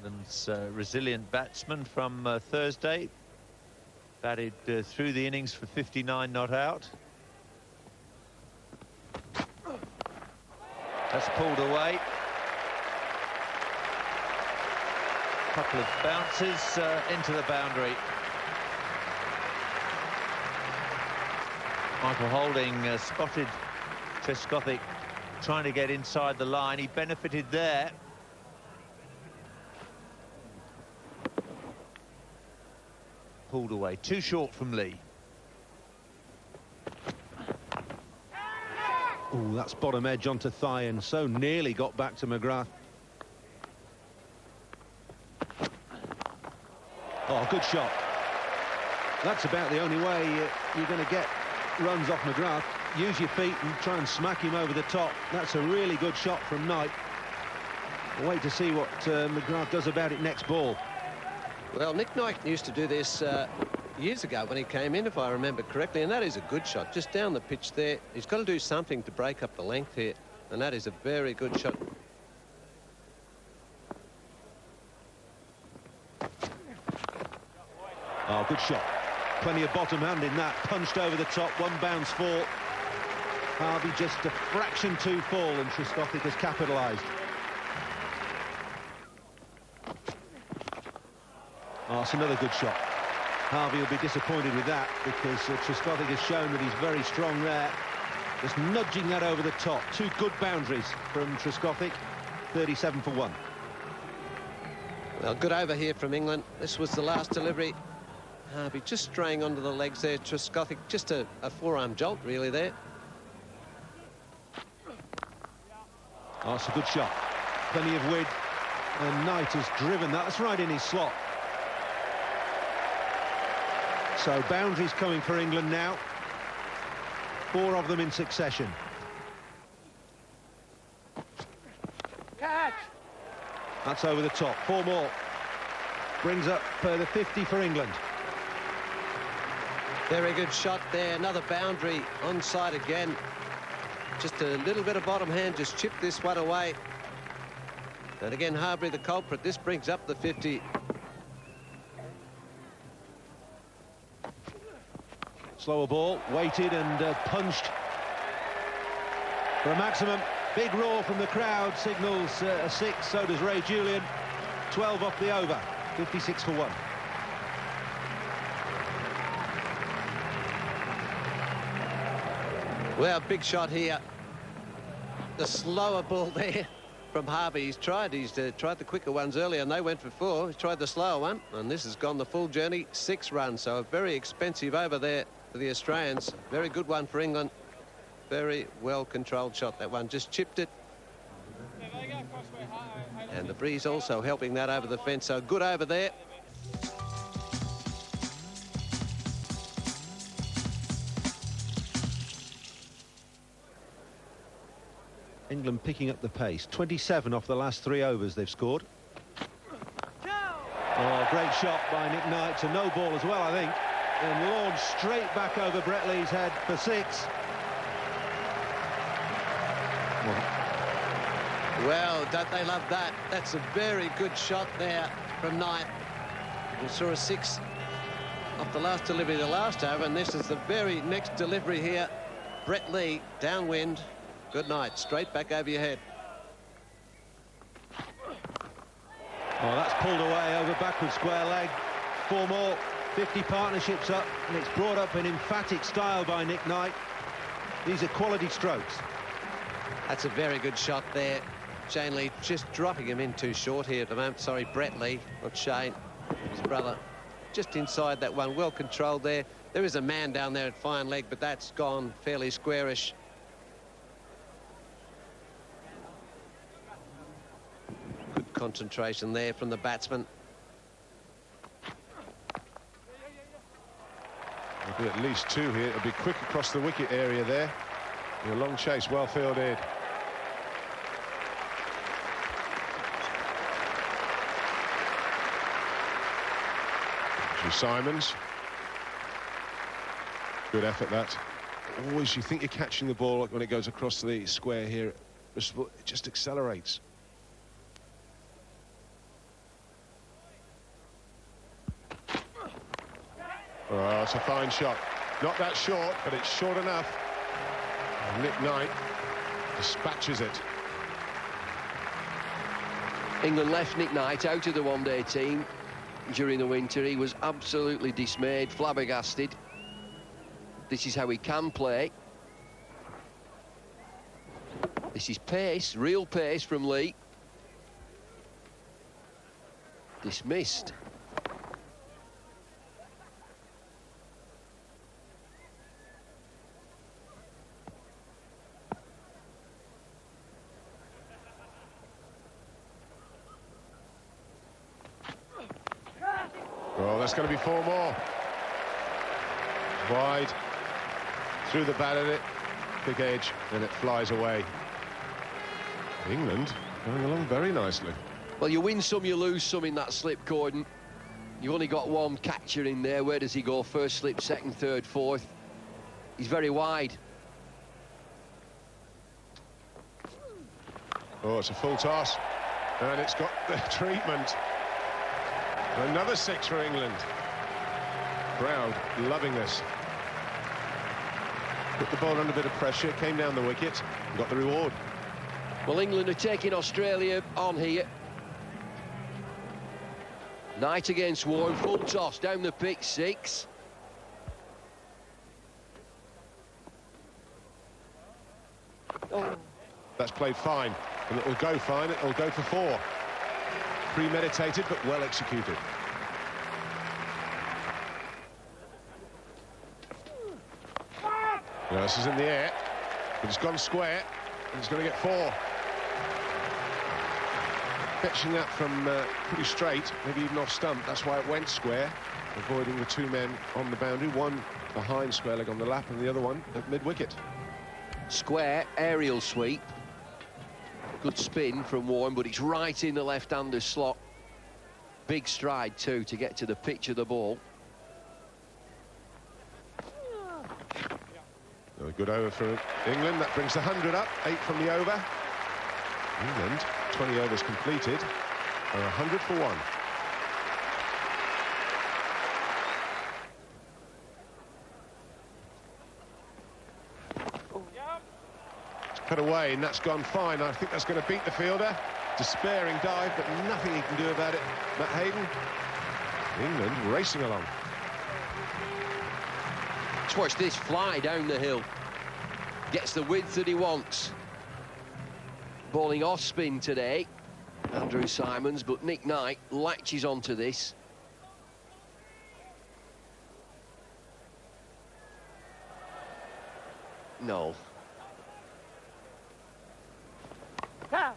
England's resilient batsman from Thursday. Batted through the innings for 59 not out. That's pulled away. Couple of bounces into the boundary. Michael Holding spotted Trescothick trying to get inside the line. He benefited there. Pulled away, too short from Lee. Oh, that's bottom edge onto thigh and so nearly got back to McGrath. Oh, good shot. That's about the only way you're going to get runs off McGrath. Use your feet and try and smack him over the top. That's a really good shot from Knight. We'll wait to see what McGrath does about it next ball. Well, Nick Knight used to do this years ago when he came in, if I remember correctly, and that is a good shot, just down the pitch there. He's got to do something to break up the length here, and that is a very good shot. Oh, good shot. Plenty of bottom hand in that. Punched over the top, one bounce fall. Harvey just a fraction too full, and Trescothick has capitalised. Oh, it's another good shot. Harvey will be disappointed with that because Trescothick has shown that he's very strong there. Just nudging that over the top. Two good boundaries from Trescothick. 37 for 1. Well, good over here from England. This was the last delivery. Harvey just straying onto the legs there. Trescothick just a forearm jolt really there. Oh, it's a good shot. Plenty of width. And Knight has driven that. That's right in his slot. So boundaries coming for England now. 4 of them in succession. Catch! That's over the top. 4 more. Brings up the 50 for England. Very good shot there. Another boundary onside again. Just a little bit of bottom hand, just chipped this one away. And again, Harvey the culprit. This brings up the 50. Slower ball, weighted and punched for a maximum. Big roar from the crowd signals a 6, so does Ray Julian. 12 off the over, 56 for 1. Well, big shot here. The slower ball there from Harvey. He's tried the quicker ones earlier and they went for 4. He's tried the slower one and this has gone the full journey. 6 runs, so a very expensive over there for the Australians. Very good one for England. Very well controlled shot, that one. Just chipped it. And the breeze also helping that over the fence, so good over there. England picking up the pace. 27 off the last 3 overs they've scored. Oh, great shot by Nick Knight. It's a no ball as well, I think. And launched straight back over Brett Lee's head for 6. Well, don't they love that? That's a very good shot there from Knight. We saw a 6 off the last delivery the last over, and this is the very next delivery here. Brett Lee, downwind. Good night, straight back over your head. Oh, that's pulled away over backward square leg. 4 more, 50 partnerships up, and it's brought up in emphatic style by Nick Knight. These are quality strokes. That's a very good shot there. Shane Lee just dropping him in too short here at the moment. Sorry, Brett Lee, not Shane, his brother. Just inside that one, well controlled there. There is a man down there at fine leg, but that's gone fairly squarish. Good concentration there from the batsman. There'll be at least 2 here. It'll be quick across the wicket area there. A long chase, well fielded. Simons. Good effort, that. Always you think you're catching the ball when it goes across the square here. It just accelerates. Oh, it's a fine shot. Not that short, but it's short enough. And Nick Knight dispatches it. England left Nick Knight out of the one-day team during the winter. He was absolutely dismayed, flabbergasted. This is how he can play. This is pace, real pace from Lee. Dismissed. Well, that's going to be 4 more. Wide. Through the bat at it. Big edge, and it flies away. England going along very nicely. Well, you win some, you lose some in that slip, Corden. You've only got one catcher in there. Where does he go? First slip, second, third, fourth. He's very wide. Oh, it's a full toss. And it's got the treatment. Another 6 for England. Crowd loving this. Put the ball under a bit of pressure, came down the wicket, and got the reward. Well, England are taking Australia on here. Knight against Warren, full toss, down the pitch, 6. Oh. That's played fine, and it'll go fine, it'll go for 4. Premeditated, but well executed. Now, this is in the air, but it's gone square, and it's going to get 4. Fetching that from pretty straight, maybe even off stump. That's why it went square, avoiding the 2 men on the boundary. One behind square leg on the lap, and the other one at mid-wicket. Square, aerial sweep. Good spin from Warren, but it's right in the left-hander slot. Big stride, too, to get to the pitch of the ball. A good over for England. That brings the 100 up. 8 from the over. England, 20 overs completed, are 100 for 1. It's cut away, and that's gone fine. I think that's going to beat the fielder. Despairing dive, but nothing he can do about it. Matt Hayden. England racing along. Let's watch this fly down the hill. Gets the width that he wants. Bowling off spin today, Andrew Simons, but Nick Knight latches onto this. No. Well,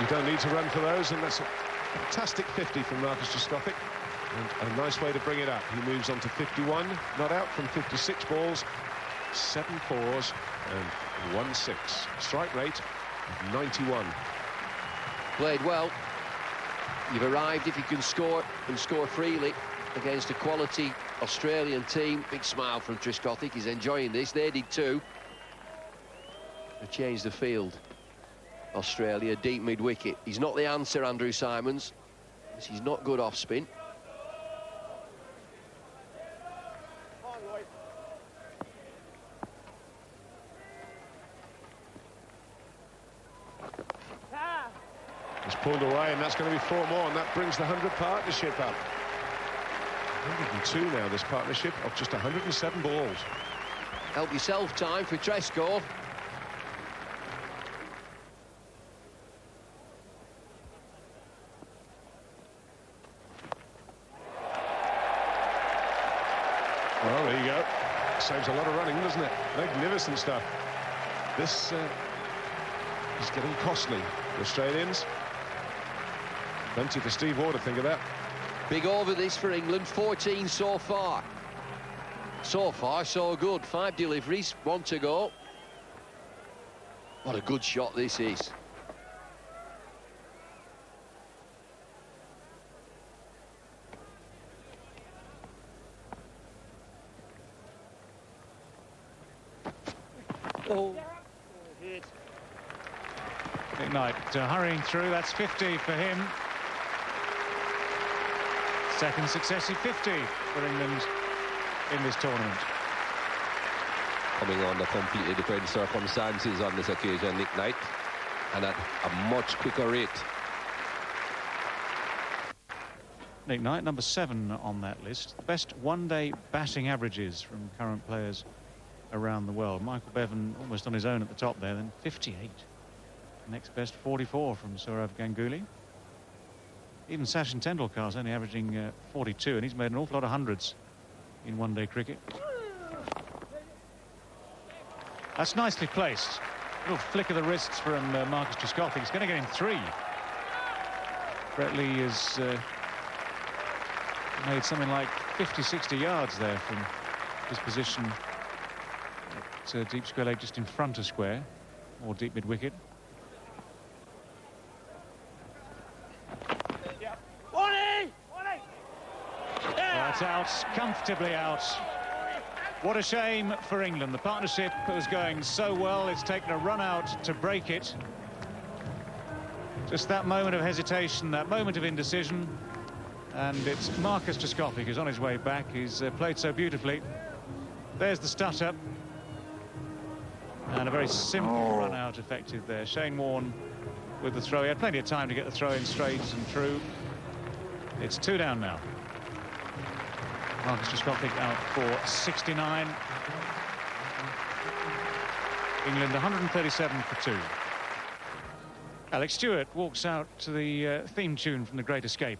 you don't need to run for those, and that's a fantastic 50 from Marcus Trescothick, and a nice way to bring it up. He moves on to 51, not out from 56 balls, 7 fours and 1 6. Strike rate of 91. Played well. You've arrived if you can score, and score freely against a quality Australian team. Big smile from Trescothick. He's enjoying this. They did too. They changed the field. Australia, deep mid-wicket. He's not the answer, Andrew Simons. He's not good off spin. He's pulled away, and that's going to be 4 more, and that brings the 100 partnership up. 102 now, this partnership, of just 107 balls. Help yourself time for Tresco. Well, there you go. Saves a lot of running, doesn't it? Magnificent stuff. This is getting costly. The Australians. Plenty for Steve Waugh to think about. Big over this for England. 14 so far. So far, so good. 5 deliveries, 1 to go. What a good shot this is. Oh. Nick Knight hurrying through. That's 50 for him. Second successive 50 for England in this tournament. Coming under completely different circumstances on this occasion, Nick Knight, and at a much quicker rate. Nick Knight, number 7 on that list. The best one-day batting averages from current players around the world. Michael Bevan almost on his own at the top there, then 58. Next best 44 from Sourav Ganguly. Even Sachin Tendulkar's only averaging 42, and he's made an awful lot of hundreds in one-day cricket. That's nicely placed. A little flick of the wrists from Marcus Trescothick. He's going to get him 3. Brett Lee has made something like 50-60 yards there from his position at deep square leg, just in front of square, or deep mid-wicket. That's out, comfortably out. What a shame for England. The partnership was going so well, it's taken a run out to break it. Just that moment of hesitation, that moment of indecision, and it's Marcus Trescothick who's on his way back. He's played so beautifully. There's the stutter, and a very simple run out effective there. Shane Warne with the throw. He had plenty of time to get the throw in straight and true. It's 2 down now. Marcus Trescothick out for 69. England 137 for 2. Alex Stewart walks out to the theme tune from The Great Escape.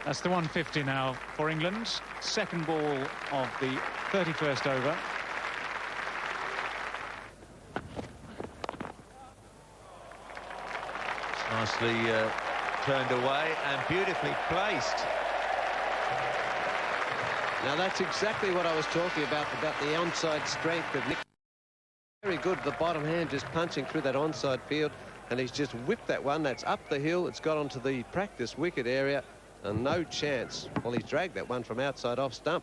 That's the 150 now for England. Second ball of the 31st over. Nicely turned away and beautifully placed. Now that's exactly what I was talking about the onside strength of Nick. Very good, the bottom hand just punching through that onside field, and he's just whipped that one. That's up the hill. It's got onto the practice wicket area, and no chance. Well, he's dragged that one from outside off stump.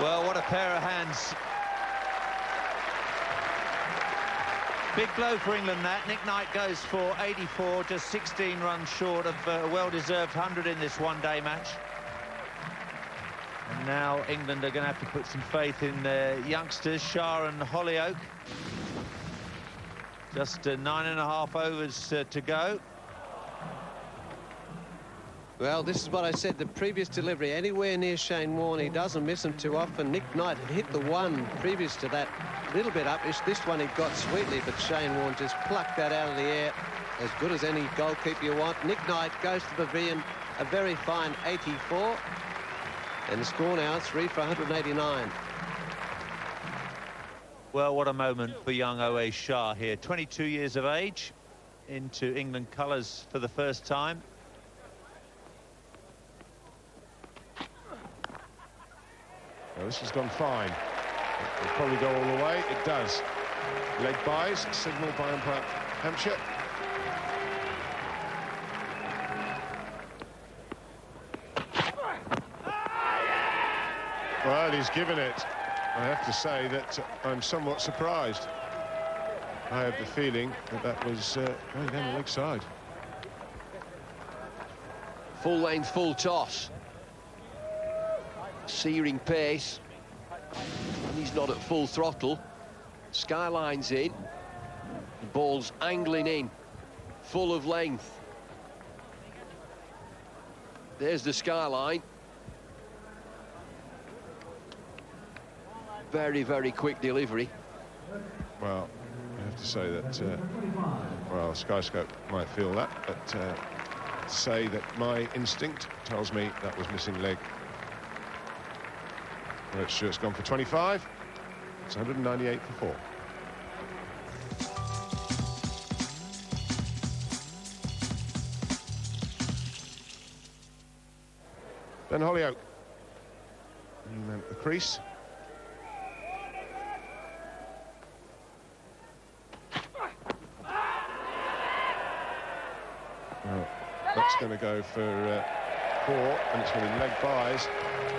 Well, what a pair of hands. Big blow for England, that. Nick Knight goes for 84, just 16 runs short of a well-deserved 100 in this one-day match. And now England are going to have to put some faith in their youngsters, Shah and Hollyoak. Just 9.5 overs to go. Well, this is what I said, the previous delivery, anywhere near Shane Warne, he doesn't miss them too often. Nick Knight had hit the one previous to that, a little bit upish. This one he got sweetly, but Shane Warne just plucked that out of the air, as good as any goalkeeper you want. Nick Knight goes to the pavilion, a very fine 84, and the score now 3 for 189. Well, what a moment for young O.A. Shah here. 22 years of age, into England colours for the first time. Well, this has gone fine. It'll probably go all the way. It does. Leg buys, signal by umpire Hampshire. Well, he's given it. I have to say that I'm somewhat surprised. I have the feeling that that was going down the leg side. Full length, full toss. Searing pace. And he's not at full throttle. Skyline's in. The ball's angling in. Full of length. There's the skyline. Very, very quick delivery. Well, I have to say that, well, Skyscope might feel that, but say that my instinct tells me that was missing leg. Well, Stewart's gone for 25. It's 198 for 4. Ben Hollyoak. New man at the crease. That's going to go for 4, and it's going to be leg buys.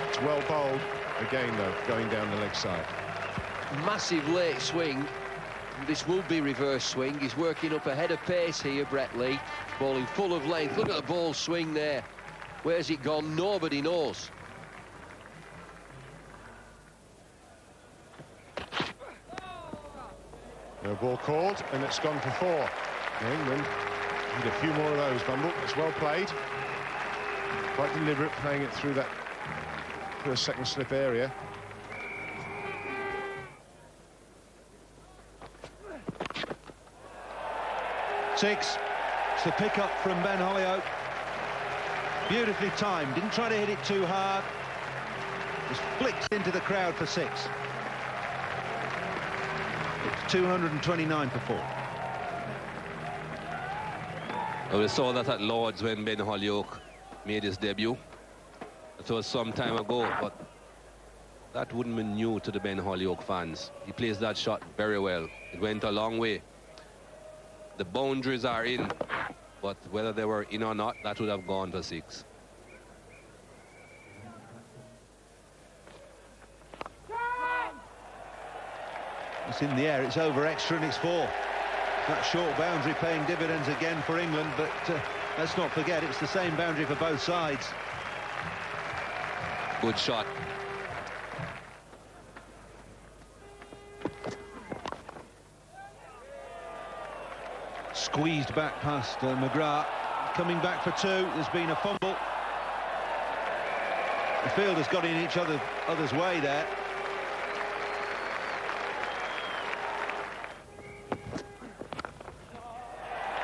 It's well bowled. Again, though, going down the leg side. Massive late swing. This will be reverse swing. He's working up ahead of pace here, Brett Lee. Bowling full of length. Look at the ball swing there. Where's it gone? Nobody knows. No ball called, and it's gone for 4. England need a few more of those, Bumble. It's well played. Quite deliberate, playing it through that first, second slip area. Six. It's the pick-up from Ben Hollioake. Beautifully timed. Didn't try to hit it too hard. Just flicked into the crowd for 6. It's 229 for 4. Well, we saw that at Lord's when Ben Hollioake made his debut. It was some time ago, but that wouldn't be new to the Ben Hollioake fans. He plays that shot very well. It went a long way. The boundaries are in, but whether they were in or not, that would have gone for 6. It's in the air, it's over extra, and it's 4. That short boundary paying dividends again for England, but let's not forget it's the same boundary for both sides. Good shot. Squeezed back past McGrath, coming back for 2. There's been a fumble. The fielders got in each other's way there.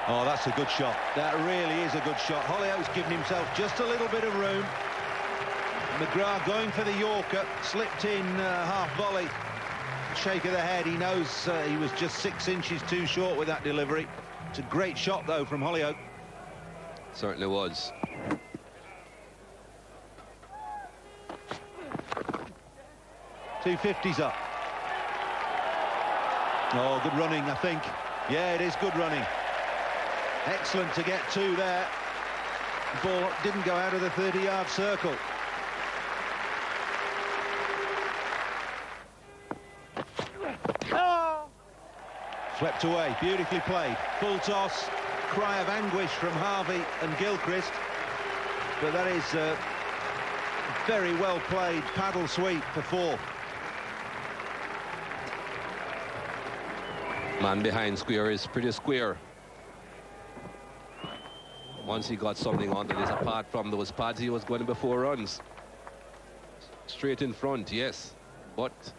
Oh, that's a good shot. That really is a good shot. Hollioake's given himself just a little bit of room. McGrath going for the Yorker, slipped in half volley. Shake of the head. He knows he was just 6 inches too short with that delivery. It's a great shot, though, from Hollioake. Certainly was. .250's up. Oh, good running, I think. Yeah, it is good running. Excellent to get 2 there. The ball didn't go out of the 30-yard circle. Swept away, beautifully played. Full toss, cry of anguish from Harvey and Gilchrist. But that is a very well played paddle sweep for 4. Man behind square is pretty square. Once he got something onto this, apart from those pads, he was going before runs. Straight in front, yes. But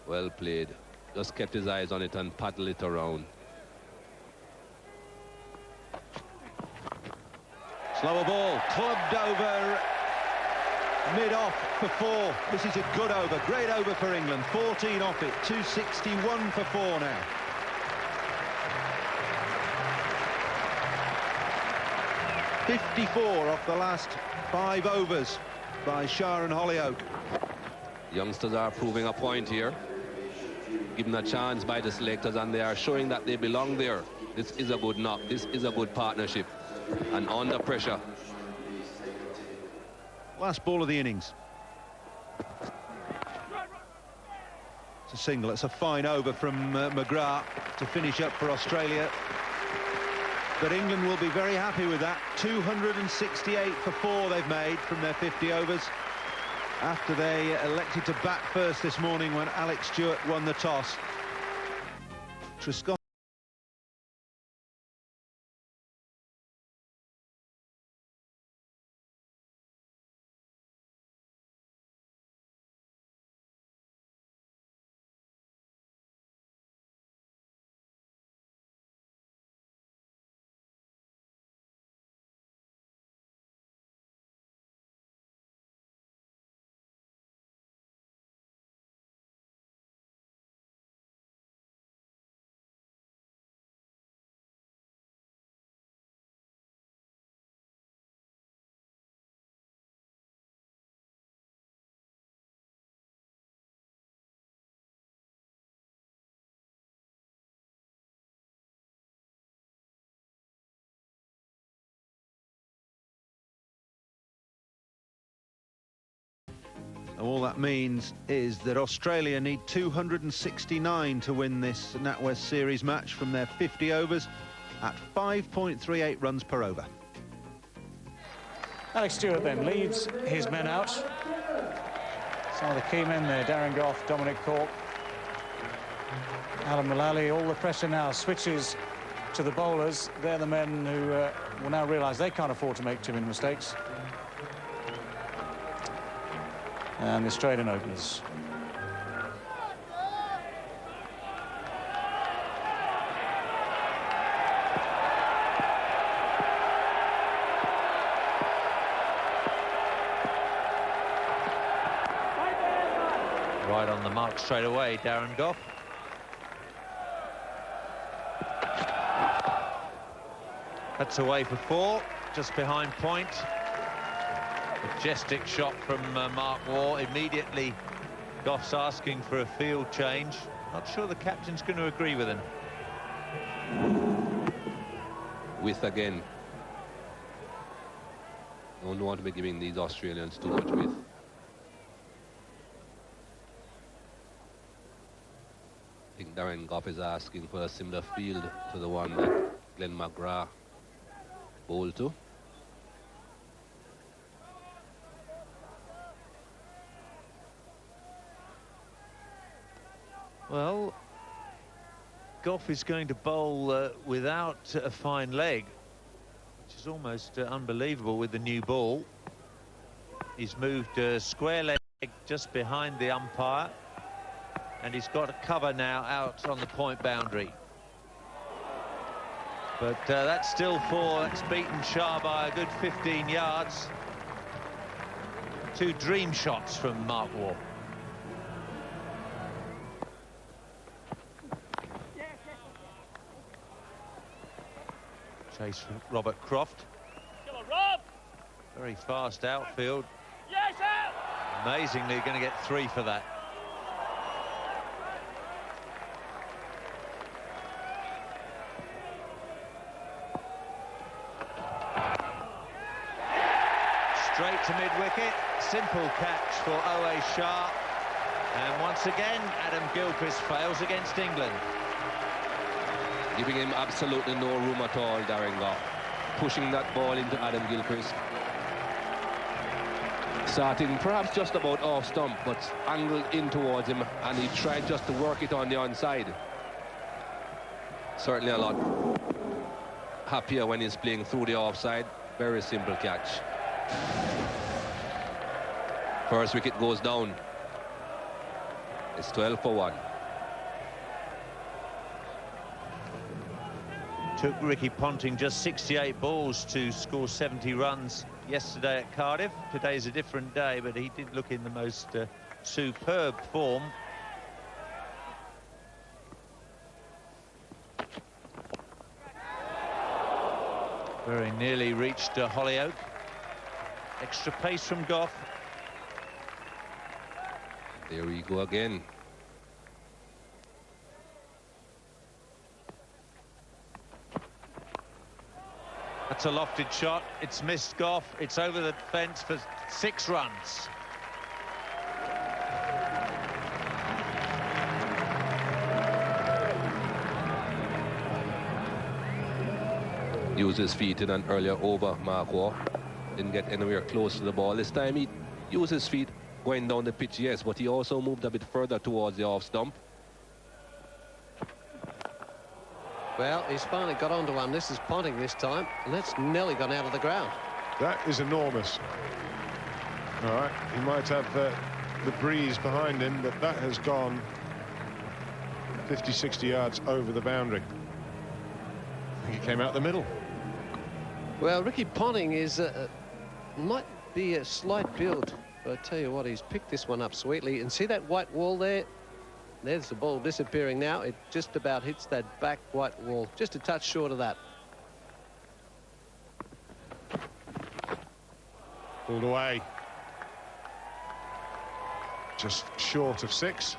well played. Just kept his eyes on it and paddled it around. Slower ball, clubbed over mid-off for 4. This is a good over, great over for England. 14 off it, 261 for 4 now. .54 off the last 5 overs by Shah and Hollioake. Youngsters are proving a point here. Given a chance by the selectors, and they are showing that they belong there. This is a good knock. This is a good partnership. And under pressure. Last ball of the innings. It's a single. It's a fine over from McGrath to finish up for Australia. But England will be very happy with that. 268 for 4 they've made from their 50 overs after they elected to bat first this morning when Alex Stewart won the toss. Triscott All that means is that Australia need 269 to win this NatWest Series match from their 50 overs at 5.38 runs per over. Alex Stewart then leads his men out. Some of the key men there, Darren Gough, Dominic Cork, Alan Mullally. All the pressure now switches to the bowlers. They're the men who will now realise they can't afford to make too many mistakes. And the Australian openers. Right on the mark straight away, Darren Gough. That's away for 4, just behind point. Majestic shot from Mark Waugh. Immediately, Gough's asking for a field change. Not sure the captain's going to agree with him. With again. Don't want to be giving these Australians too much width. I think Darren Gough is asking for a similar field to the one that Glenn McGrath bowled to. Well, Gough is going to bowl without a fine leg, which is almost unbelievable with the new ball. He's moved square leg just behind the umpire, and he's got a cover now out on the point boundary. But that's still 4. It's beaten Shah by a good 15 yards. 2 dream shots from Mark Waugh. Chase from Robert Croft. Come on, Rob! Very fast outfield. Yes, out! Amazingly, going to get 3 for that. Straight to mid-wicket. Simple catch for O.A. Shah. And once again, Adam Gilchrist fails against England. Giving him absolutely no room at all, Darren Gough. Pushing that ball into Adam Gilchrist. Starting perhaps just about off stump, but angled in towards him, and he tried just to work it on the onside. Certainly a lot happier when he's playing through the offside. Very simple catch. First wicket goes down. It's 12 for 1. Took Ricky Ponting just 68 balls to score 70 runs yesterday at Cardiff. Today's a different day, but he did look in the most superb form. Very nearly reached Hollyoak. Extra pace from Gough. There we go again. That's a lofted shot. It's missed Gough. It's over the fence for 6 runs. Used his feet in an earlier over, Mark Waugh. Didn't get anywhere close to the ball. This time he used his feet going down the pitch, yes, but he also moved a bit further towards the off stump. Well, he's finally got onto one. This is Ponting this time, and that's nearly gone out of the ground. That is enormous. All right, he might have the breeze behind him, but that has gone 50, 60 yards over the boundary. I think he came out the middle. Well, Ricky Ponting is might be a slight build, but I tell you what, he's picked this one up sweetly. And see that white wall there? There's the ball disappearing now. It just about hits that back white wall, just a touch short of that. Pulled away. Just short of 6.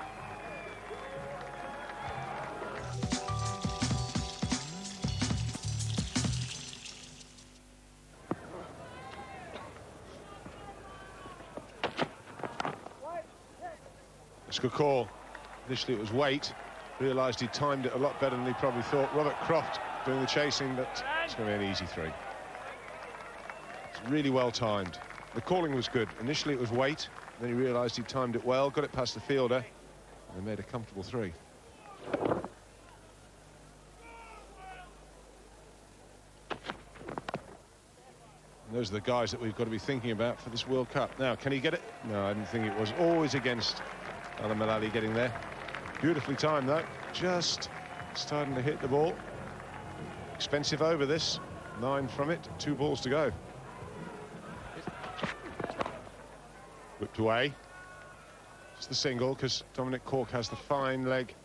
That's a good call. Initially it was Waite. Realised he timed it a lot better than he probably thought. Robert Croft doing the chasing, but it's going to be an easy 3. It's really well timed. The calling was good. Initially it was Waite, then he realised he timed it well, got it past the fielder, and they made a comfortable 3. And those are the guys that we've got to be thinking about for this World Cup. Now, can he get it? No, I didn't think it was. Always against Alan Mullally getting there. Beautifully timed, though. Just starting to hit the ball. Expensive over this. 9 from it. 2 balls to go. Whipped away. Just the single, because Dominic Cork has the fine leg.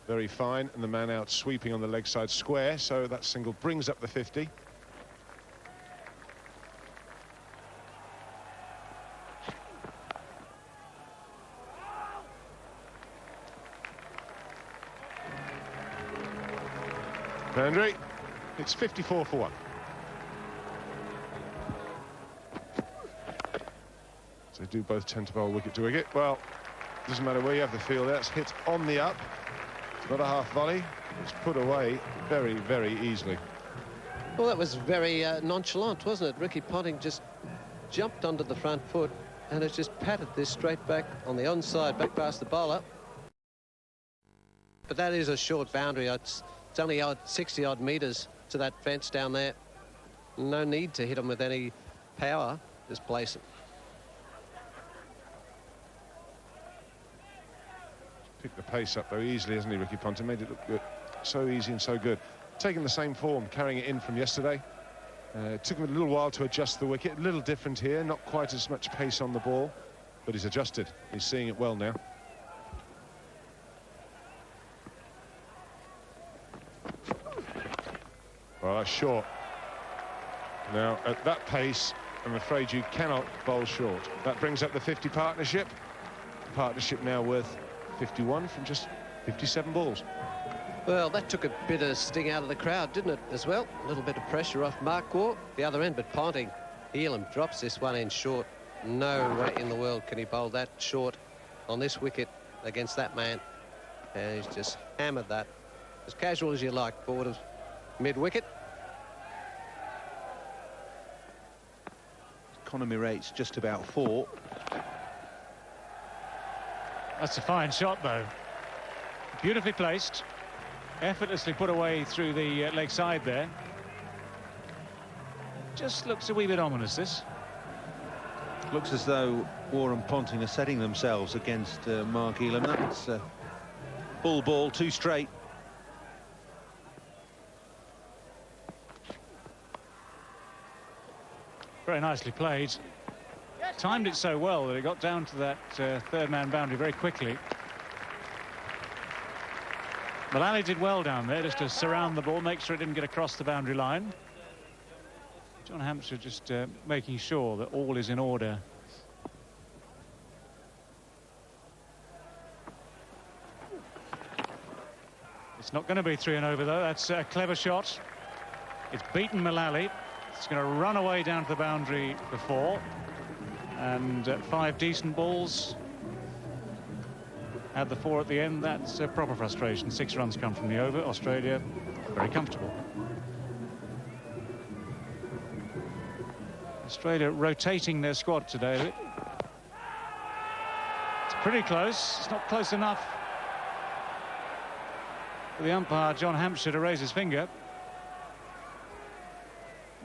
Very fine. And the man out sweeping on the leg side square. So that single brings up the 50. Boundary. It's 54 for 1. So they do both tend to bowl wicket to wicket. Well, doesn't matter where you have the field. That's hit on the up. It's not a half volley. It's put away very, very easily. Well, that was very nonchalant, wasn't it? Ricky Ponting just jumped onto the front foot and has just patted this straight back on the onside, back past the bowler. But that is a short boundary. It's only 60-odd metres to that fence down there. No need to hit him with any power. Just place it. Picked the pace up, though, easily, hasn't he, Ricky Ponting? Made it look good. So easy and so good. Taking the same form, carrying it in from yesterday. It took him a little while to adjust the wicket. A little different here, not quite as much pace on the ball, but he's adjusted. He's seeing it well now. Well, that's short. Now, at that pace, I'm afraid you cannot bowl short. That brings up the 50 partnership. Partnership now worth 51 from just 57 balls. Well, that took a bit of sting out of the crowd, didn't it, as well? A little bit of pressure off Mark Waugh, the other end, but Ponting, Elam drops this one in short. No way in the world can he bowl that short on this wicket against that man. And he's just hammered that. As casual as you like, forward of mid-wicket. Economy rate's just about 4. That's a fine shot, though. Beautifully placed. Effortlessly put away through the leg side there. Just looks a wee bit ominous, this. Looks as though Waugh and Ponting are setting themselves against Mark Elam. That's full ball, 2 straight. Very nicely played. Timed it so well that it got down to that third-man boundary very quickly. Mullally did well down there just to surround the ball, make sure it didn't get across the boundary line. John Hampshire just making sure that all is in order. It's not going to be 3 and over, though. That's a clever shot. It's beaten Mullally. It's going to run away down to the boundary before. And 5 decent balls. Add the 4 at the end. That's a proper frustration. 6 runs come from the over. Australia very comfortable. Australia rotating their squad today. It's pretty close. It's not close enough for the umpire, John Hampshire, to raise his finger.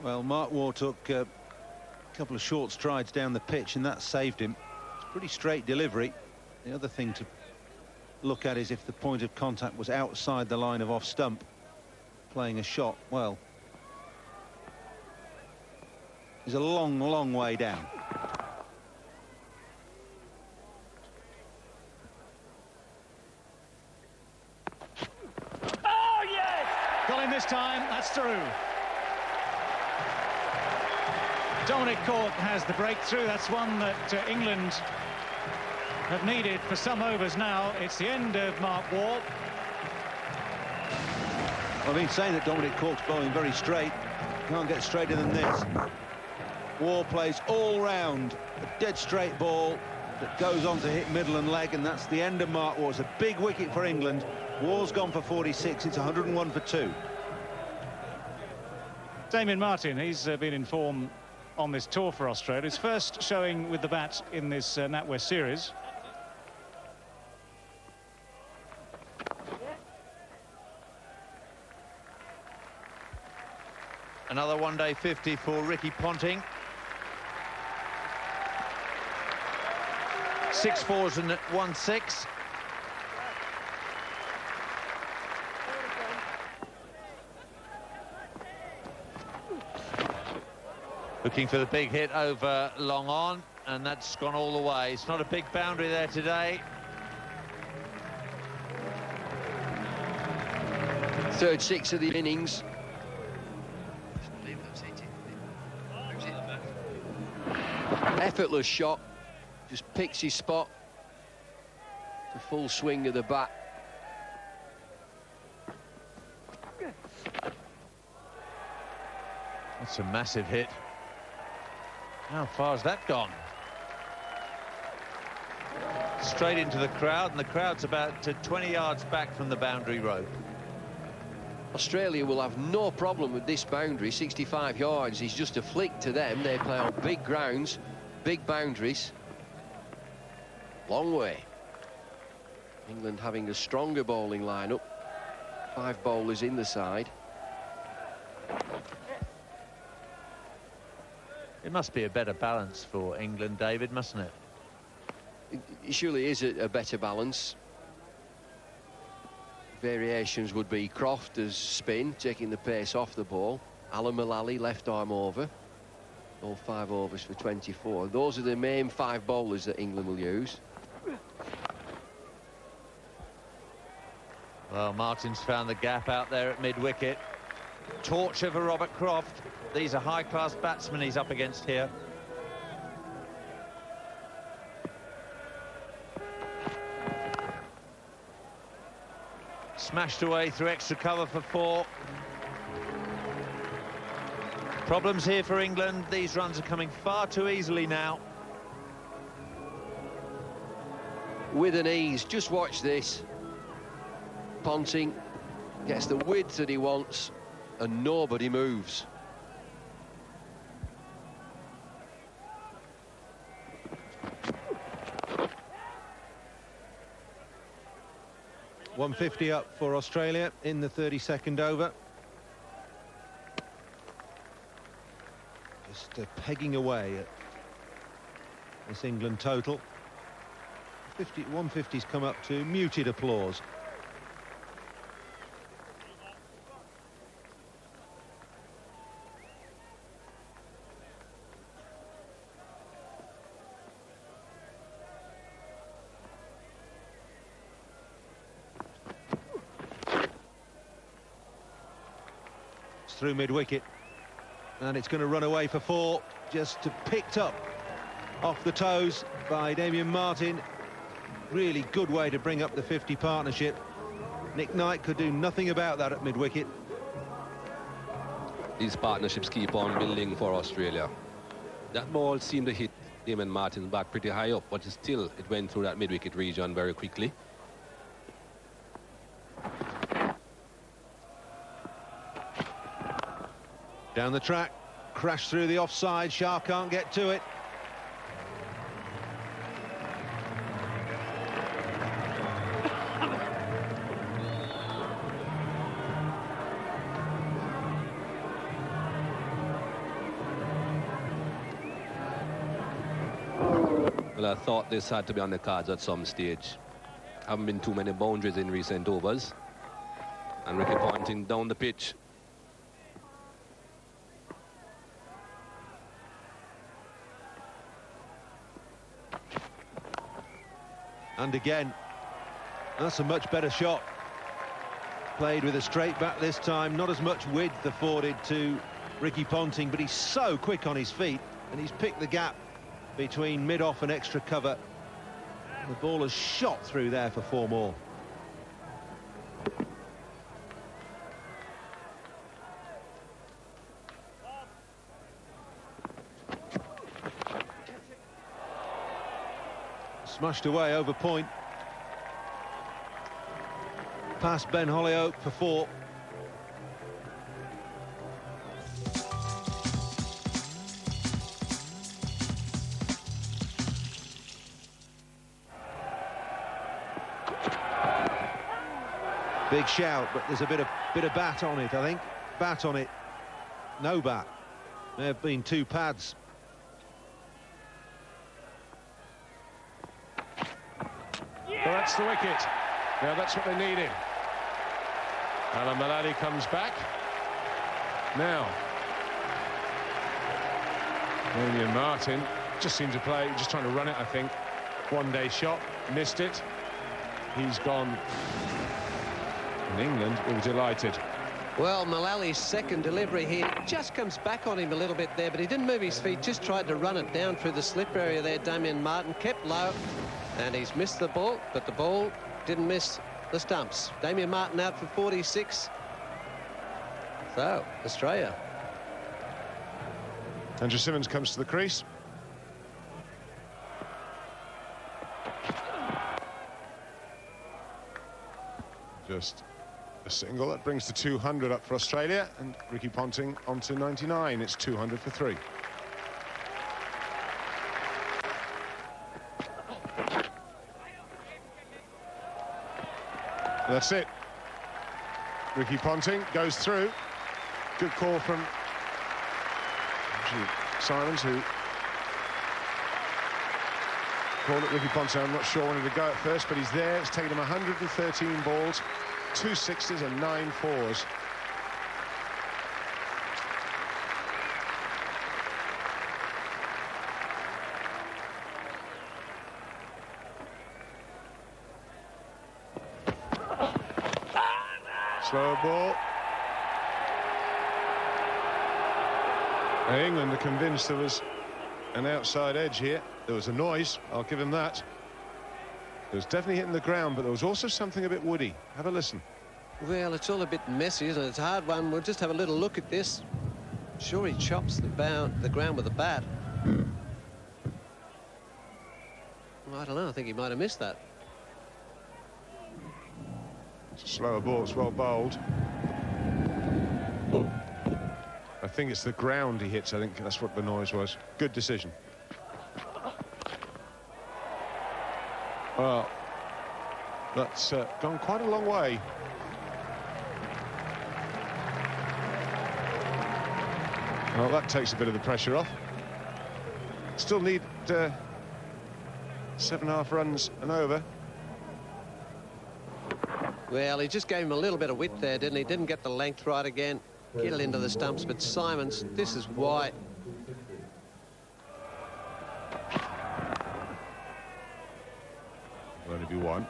Well, Mark Waugh took a couple of short strides down the pitch, and that saved him. It's pretty straight delivery. The other thing to look at is if the point of contact was outside the line of off stump, playing a shot. Well, he's a long, long way down. Oh, yes! Got him this time. That's through. Dominic Cork has the breakthrough. That's one that England have needed for some overs now. It's the end of Mark Waugh. I've been saying that Dominic Cork's bowling very straight. Can't get straighter than this. Waugh plays all round, a dead straight ball, that goes on to hit middle and leg, and that's the end of Mark Ward. It's a big wicket for England. Ward's gone for 46. It's 101 for 2. Damien Martin, he's been in form on this tour for Australia. His first showing with the bat in this NatWest series. Another one-day 50 for Ricky Ponting. 6 fours and 1 6. Looking for the big hit over long on, and that's gone all the way. It's not a big boundary there today. Third 6 of the innings. Effortless shot, just picks his spot. The full swing of the bat. That's a massive hit. How far has that gone? Straight into the crowd, and the crowd's about 20 yards back from the boundary rope. Australia will have no problem with this boundary. 65 yards is just a flick to them. They play on big grounds, big boundaries. Long way. England having a stronger bowling lineup. 5 bowlers in the side. It must be a better balance for England, David, mustn't it? It surely is a better balance. Variations would be Croft as spin, taking the pace off the ball. Alan Mullally, left arm over. All 5 overs for 24. Those are the main 5 bowlers that England will use. Well, Martin's found the gap out there at mid-wicket. Torture for Robert Croft. These are high-class batsmen he's up against here. Smashed away through extra cover for 4. Problems here for England. These runs are coming far too easily now. With an ease, just watch this. Ponting gets the width that he wants, and nobody moves. .150 up for Australia in the 32nd over. Just pegging away at this England total. 150's come up to muted applause. Through mid-wicket, and it's going to run away for 4, just picked up off the toes by Damien Martin. Really good way to bring up the 50 partnership. Nick Knight could do nothing about that at mid-wicket. These partnerships keep on building for Australia. That ball seemed to hit Damien Martin's bat pretty high up, but still it went through that mid-wicket region very quickly. Down the track, crash through the offside. Shah can't get to it. Well, I thought this had to be on the cards at some stage. Haven't been too many boundaries in recent overs. And Ricky Ponting down the pitch. And again, that's a much better shot. Played with a straight back this time, not as much width afforded to Ricky Ponting, but he's so quick on his feet, and he's picked the gap between mid-off and extra cover. The ball has shot through there for 4 more. Smushed away over point. Past Ben Holyoke for 4. Big shout, but there's a bit of bat on it, I think. Bat on it. No bat. There have been 2 pads. Well, that's the wicket. Now that's what they needed. Alan Mullally comes back. Now, Damian Martin just seemed to play, just trying to run it, I think. One-day shot, missed it. He's gone. And England will be delighted. Well, Mullally's second delivery here just comes back on him a little bit there, but he didn't move his feet, just tried to run it down through the slip area there. Damian Martin kept low, and he's missed the ball, but the ball didn't miss the stumps. Damian Martin out for 46. So, Australia. Andrew Symonds comes to the crease. Just a single that brings the 200 up for Australia, and Ricky Ponting onto 99. It's 200 for 3. That's it. Ricky Ponting goes through. Good call from Simons, who called it Ricky Ponting. I'm not sure wanted to go at first, but he's there. It's taken him 113 balls, 2 6s and 9 4s. Slow ball. England are convinced there was an outside edge here. There was a noise, I'll give him that. It was definitely hitting the ground, but there was also something a bit woody. Have a listen. Well, it's all a bit messy, isn't it? It's a hard one. We'll just have a little look at this. Sure, he chops the ground with a bat. Well, I don't know. I think he might have missed that. It's a slower ball. It's well bowled. I think it's the ground he hits. I think that's what the noise was. Good decision. Well, that's gone quite a long way. Well, that takes a bit of the pressure off. Still need 7.5 runs and over. Well, he just gave him a little bit of width there, didn't he? Didn't get the length right again. Get it into the stumps, but Simons, this is why. Will only be one.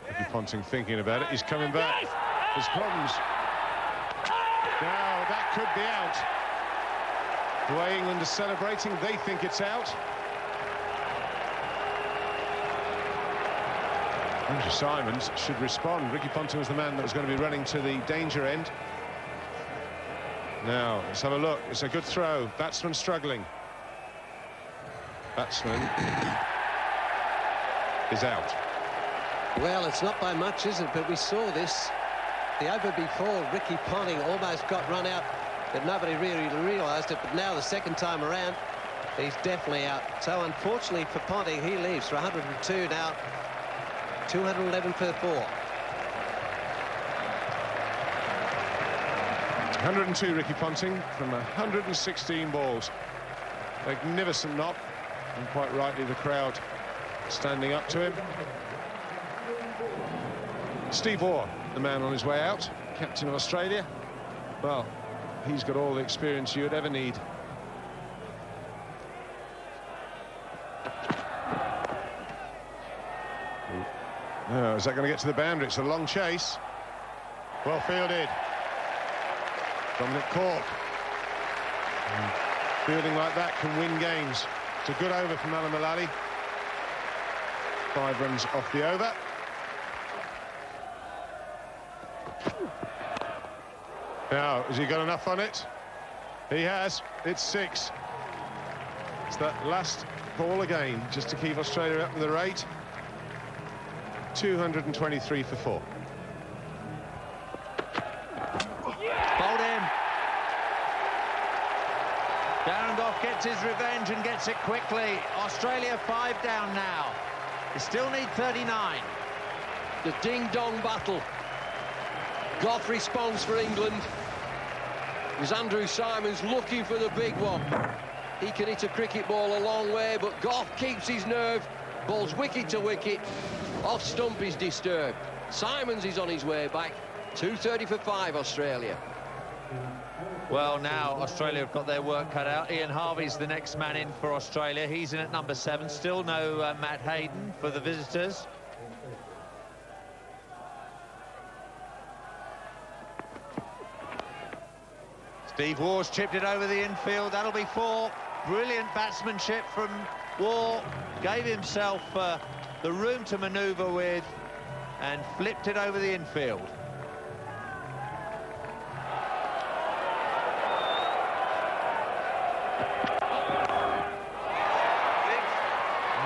Ricky Ponting thinking about it. He's coming back. There's problems. Now, that could be out. The way England is celebrating, they think it's out. Andrew Simons should respond. Ricky Ponting was the man that was going to be running to the danger end. Now, let's have a look. It's a good throw. Batsman struggling. Batsman is out. Well, it's not by much, is it? But we saw this. The over before, Ricky Ponting almost got run out, but nobody really realised it. But now the second time around, he's definitely out. So unfortunately for Ponting, he leaves for 102 now. 211 for 4. 102 Ricky Ponting from 116 balls. Magnificent knock, and quite rightly the crowd standing up to him. Steve Waugh, the man on his way out, captain of Australia. Well, he's got all the experience you'd ever need. Oh, is that going to get to the boundary? It's a long chase. Well fielded. Dominic Cork. Fielding like that can win games. It's a good over from Alan Mullally. 5 runs off the over. Now, has he got enough on it? He has. It's 6. It's that last ball again, just to keep Australia up with the rate. 223 for 4. Bowled in. Darren Gough gets his revenge and gets it quickly. Australia 5 down now. They still need 39. The ding-dong battle. Gough responds for England. It was Andrew Simons looking for the big one. He can hit a cricket ball a long way, but Gough keeps his nerve. Ball's wicket to wicket. Off stump is disturbed. Simons is on his way back. 230 for 5, Australia. Well, now Australia have got their work cut out. Ian Harvey's the next man in for Australia. He's in at number 7. Still no Matt Hayden for the visitors. Steve Waugh's chipped it over the infield. That'll be 4. Brilliant batsmanship from Waugh. Gave himself the room to manoeuvre with and flipped it over the infield.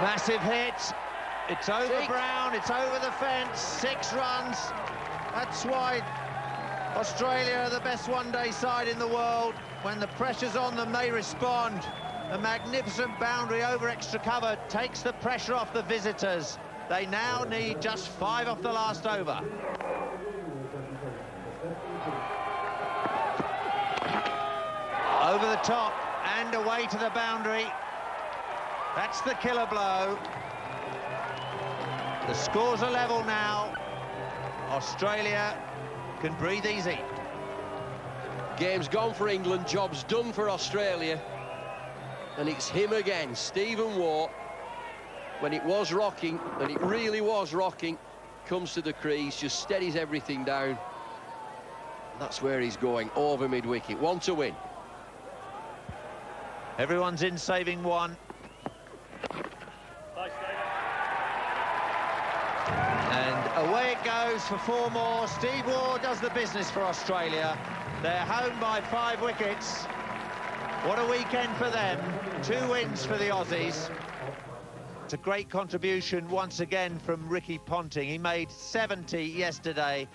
Massive hit. It's over Brown. It's over the fence. 6 runs. That's why Australia are the best one-day side in the world. When the pressure's on them, they respond. A magnificent boundary over extra cover takes the pressure off the visitors. They now need just 5 off the last over. Over the top and away to the boundary. That's the killer blow. The scores are level now. Australia can breathe easy. Game's gone for England, job's done for Australia. And it's him again, Stephen Waugh. When it was rocking, and it really was rocking, comes to the crease, just steadies everything down. That's where he's going, over mid-wicket. 1 to win. Everyone's in saving 1. And away it goes for 4 more. Steve Waugh does the business for Australia. They're home by 5 wickets. What a weekend for them. 2 wins for the Aussies. It's a great contribution once again from Ricky Ponting. He made 70 yesterday.